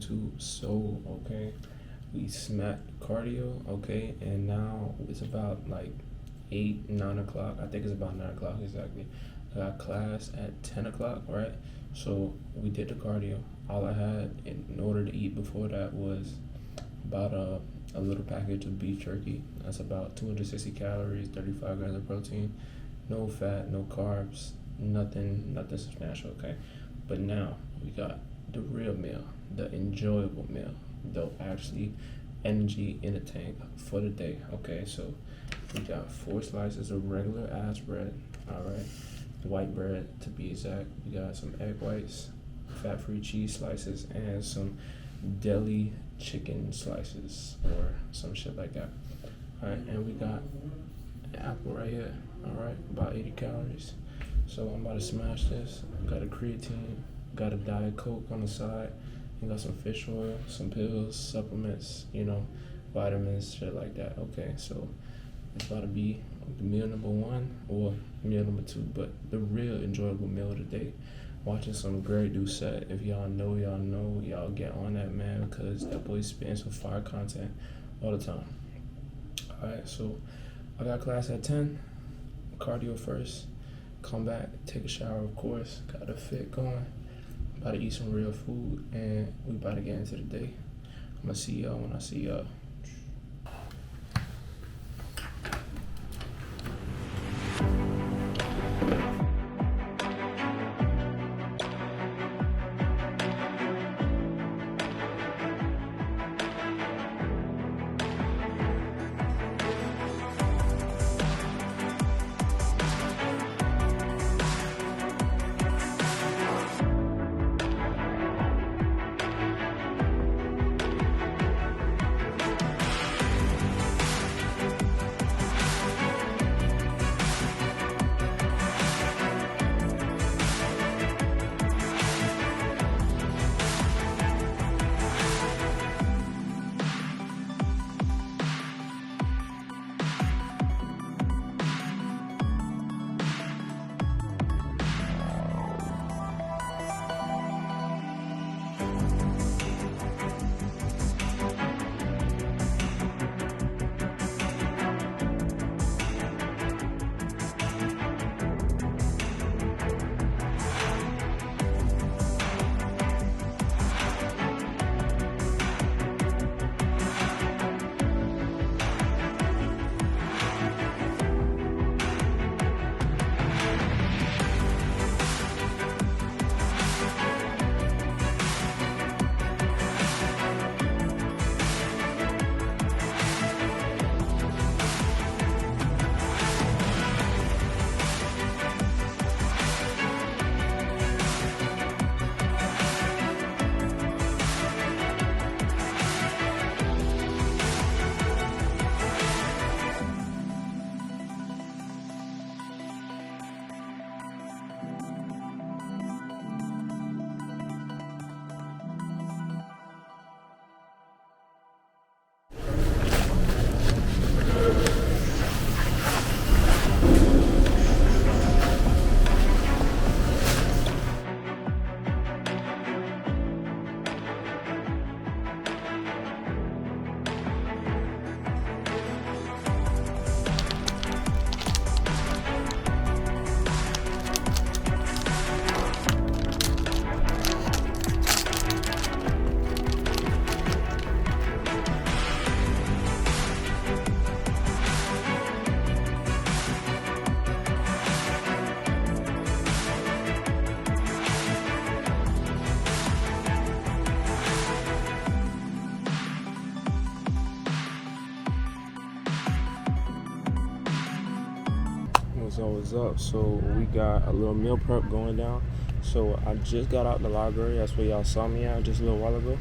YouTube. So, okay, we smacked cardio, okay, and now it's about like 8, 9 o'clock. I think it's about 9 o'clock exactly. I got class at 10 o'clock, right? So we did the cardio. All I had in order to eat before that was about a little package of beef jerky. That's about 260 calories, 35 grams of protein, no fat, no carbs, nothing substantial, okay? But now we got the real meal, the enjoyable meal, the actually energy in the tank for the day, okay? So we got 4 slices of regular ass bread, all right? White bread to be exact. We got some egg whites, fat-free cheese slices, and some deli chicken slices or some shit like that. All right, and we got an apple right here. All right, about 80 calories. So I'm about to smash this. Got a creatine, got a Diet Coke on the side. You got some fish oil, some pills, supplements, vitamins, shit like that. Okay, so it's about to be the meal number 1 or meal number 2, but the real enjoyable meal of the day. Watching some Greg Doucette. If y'all know, y'all get on that, man, because that boy spitting some fire content all the time. All right, so I got class at 10, cardio first, come back, take a shower, of course, got a fit going, about to eat some real food, and we about to get into the day. I'm gonna see y'all when I see y'all. What's up? So we got a little meal prep going down. So I just got out the library. That's where y'all saw me at just a little while ago,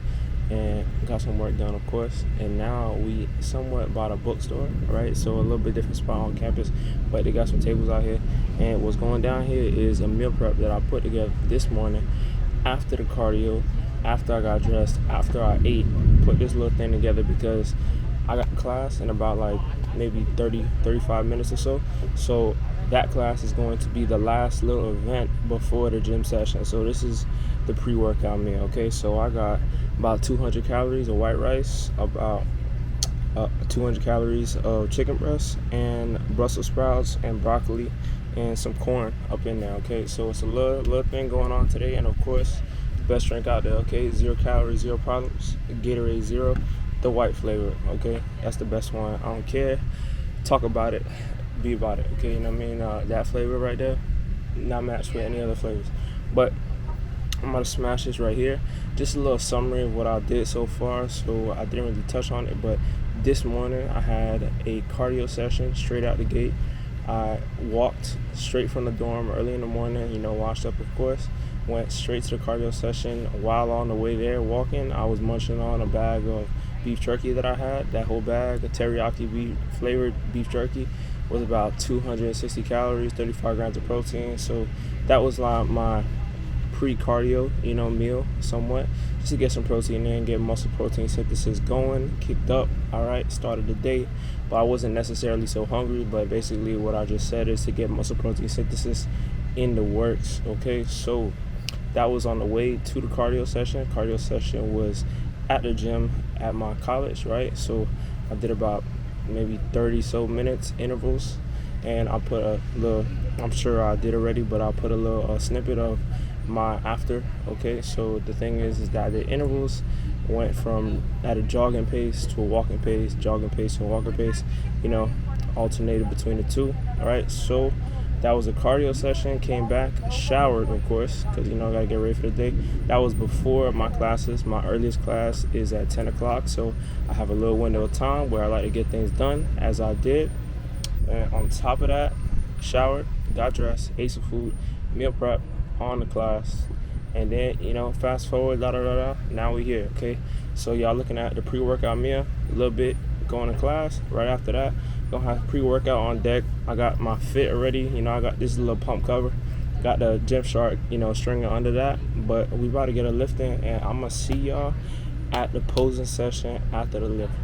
and got some work done, of course. And now we somewhat bought a bookstore, right? So a little bit different spot on campus, but they got some tables out here. And what's going down here is a meal prep that I put together this morning after the cardio, after I got dressed, after I ate. Put this little thing together because I got class in about like maybe 30-35 minutes or so. So that class is going to be the last little event before the gym session. So this is the pre-workout meal, okay? So I got about 200 calories of white rice, about 200 calories of chicken breast, and Brussels sprouts and broccoli and some corn up in there, okay? So it's a little thing going on today, and of course, the best drink out there, okay? 0 calories, 0 problems, Gatorade Zero, the white flavor, okay? That's the best one. I don't care. Talk about it, be about it, okay? You know what I mean? That flavor right there, not matched with any other flavors. But I'm gonna smash this right here. Just a little summary of what I did so far. So I didn't really touch on it, but this morning I had a cardio session straight out the gate. I walked straight from the dorm early in the morning, washed up of course, went straight to the cardio session. While on the way there walking, I was munching on a bag of beef jerky that I had. That whole bag of teriyaki beef flavored beef jerky was about 260 calories, 35 grams of protein. So that was like my pre-cardio, meal somewhat, just to get some protein in, get muscle protein synthesis going, kicked up, all right, started the day. But I wasn't necessarily so hungry, but basically what I just said is to get muscle protein synthesis in the works, okay? So that was on the way to the cardio session. Cardio session was at the gym at my college, right? So I did about maybe 30 so minutes intervals, and I put a little, I'm sure I did already, but I'll put a little snippet of my after, okay? So the thing is that the intervals went from at a jogging pace to a walking pace, jogging pace to a walking pace, alternated between the two, all right? So that was a cardio session, came back, showered, of course, because, I gotta get ready for the day. That was before my classes. My earliest class is at 10 o'clock, so I have a little window of time where I like to get things done, as I did. And on top of that, showered, got dressed, ate some food, meal prep, on the class, and then fast forward, now we here, okay? So y'all looking at the pre-workout meal, a little bit going to class. Right after that, gonna have pre-workout on deck. I got my fit already, I got this little pump cover, got the Gymshark stringer under that, but we about to get a lift in, and I'm gonna see y'all at the posing session after the lift.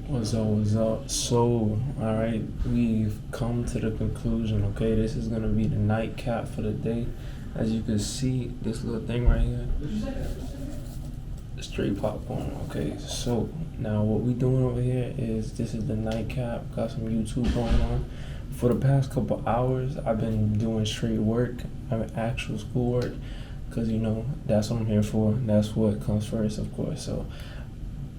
What's up? So, all right, we've come to the conclusion, okay? This is going to be the nightcap for the day. As you can see, this little thing right here, straight popcorn, okay? So, now what we doing over here is, this is the nightcap. Got some YouTube going on. For the past couple hours, I've been doing straight work. I mean, actual schoolwork, because, that's what I'm here for. That's what comes first, of course. So,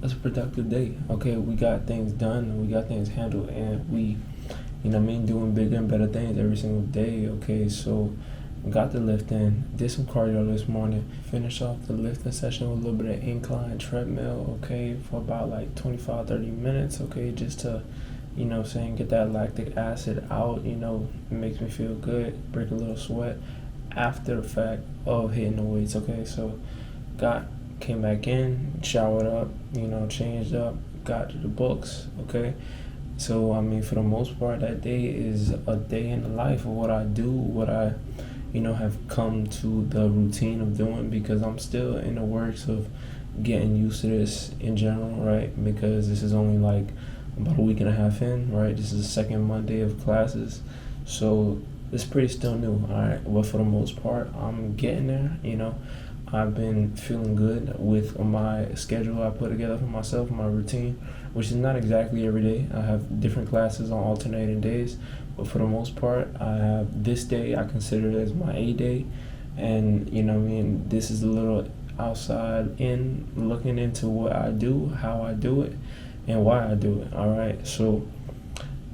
it's a productive day, okay? We got things done, we got things handled, and we, doing bigger and better things every single day, okay? So, got the lift in, did some cardio this morning, finished off the lifting session with a little bit of incline treadmill, okay, for about like 25-30 minutes, okay, just to, get that lactic acid out, it makes me feel good, break a little sweat after the fact of hitting the weights, okay? So, came back in, showered up, changed up, got to the books, okay? So, for the most part, that day is a day in the life of what I do, what I, have come to the routine of doing, because I'm still in the works of getting used to this in general, right? Because this is only like about a week and a half in, right? This is the second Monday of classes. So, it's pretty still new, all right? But for the most part, I'm getting there, I've been feeling good with my schedule I put together for myself, my routine, which is not exactly every day. I have different classes on alternating days, but for the most part, I have this day I consider it as my A day, and this is a little outside in, looking into what I do, how I do it, and why I do it, all right? So,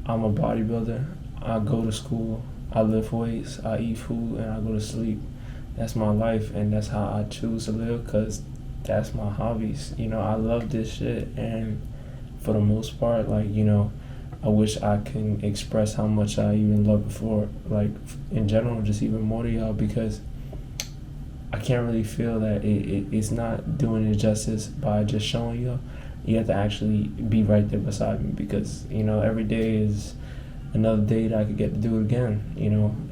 I'm a bodybuilder. I go to school, I lift weights, I eat food, and I go to sleep. That's my life, and that's how I choose to live, because that's my hobbies. I love this shit, and for the most part, like, I wish I can express how much I even love it for, like, in general, just even more to y'all, because I can't really feel that it's not doing it justice by just showing y'all. You have to actually be right there beside me, because, every day is another day that I could get to do it again,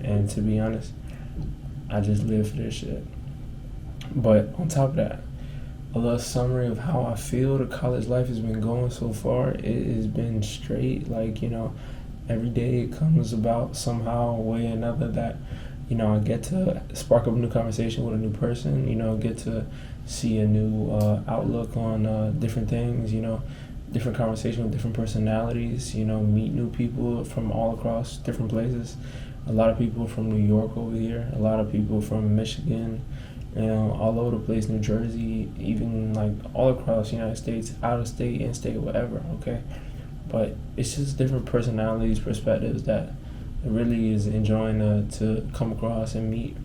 and to be honest, I just live for this shit. But on top of that, a little summary of how I feel the college life has been going so far. It has been straight, like, every day it comes about somehow, way or another, that, I get to spark up a new conversation with a new person, get to see a new outlook on different things, different conversation with different personalities, meet new people from all across different places. A lot of people from New York over here, a lot of people from Michigan, all over the place, New Jersey, even like all across the United States, out of state, in state, whatever, okay? But it's just different personalities, perspectives that it really is enjoying to come across and meet.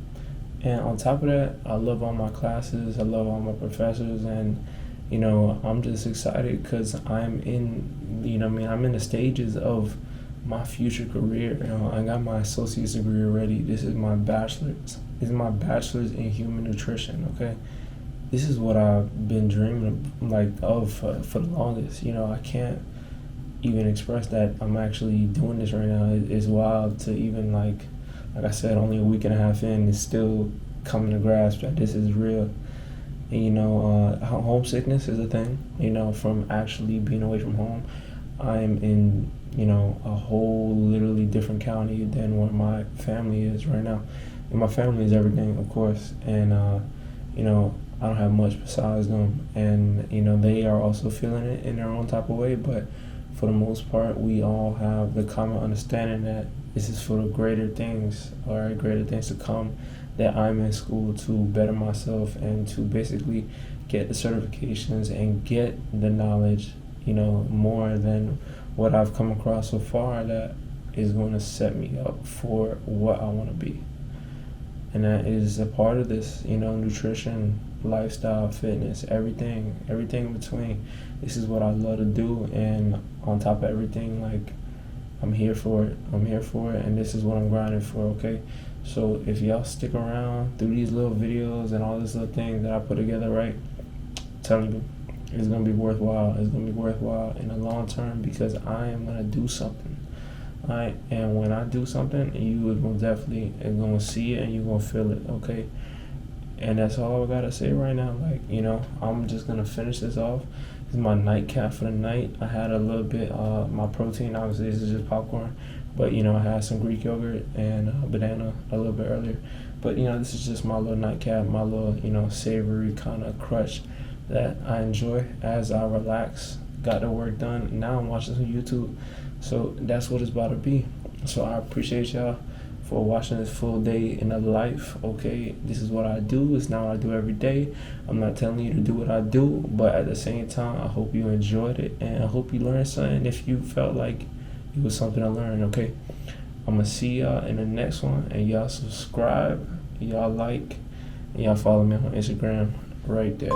And on top of that, I love all my classes, I love all my professors, and I'm just excited because I'm in, I'm in the stages of my future career. I got my associate's degree already. This is my bachelor's. This is my bachelor's in human nutrition. Okay, this is what I've been dreaming of for the longest. I can't even express that I'm actually doing this right now. It's wild to even like I said, only a week and a half in, is still coming to grasp that this is real. And, homesickness is a thing. From actually being away from home, I'm in a whole literally different county than where my family is right now. And my family is everything, of course, and I don't have much besides them, and they are also feeling it in their own type of way, but for the most part we all have the common understanding that this is for the greater things, or greater things to come, that I'm in school to better myself and to basically get the certifications and get the knowledge, more than what I've come across so far, that is going to set me up for what I want to be. And that is a part of this, nutrition, lifestyle, fitness, everything in between. This is what I love to do, and on top of everything, like, I'm here for it, and this is what I'm grinding for, okay? So if y'all stick around through these little videos and all these little things that I put together, right, I'm telling you, it's going to be worthwhile. It's going to be worthwhile in the long term, because I am going to do something. All right? And when I do something, you are going to definitely going to see it and you're going to feel it, okay? And that's all I got to say right now. Like, I'm just going to finish this off. This is my nightcap for the night. I had a little bit, my protein, obviously, this is just popcorn. But, I had some Greek yogurt and banana a little bit earlier. But, this is just my little nightcap, my little, savory kind of crutch that I enjoy as I relax, got the work done. Now I'm watching some YouTube. So that's what it's about to be. So I appreciate y'all for watching this full day in a life, okay? This is what I do. It's not what I do every day. I'm not telling you to do what I do, but at the same time, I hope you enjoyed it, and I hope you learned something if you felt like it was something to learn, okay? I'm going to see y'all in the next one, and y'all subscribe, y'all like, and y'all follow me on Instagram right there.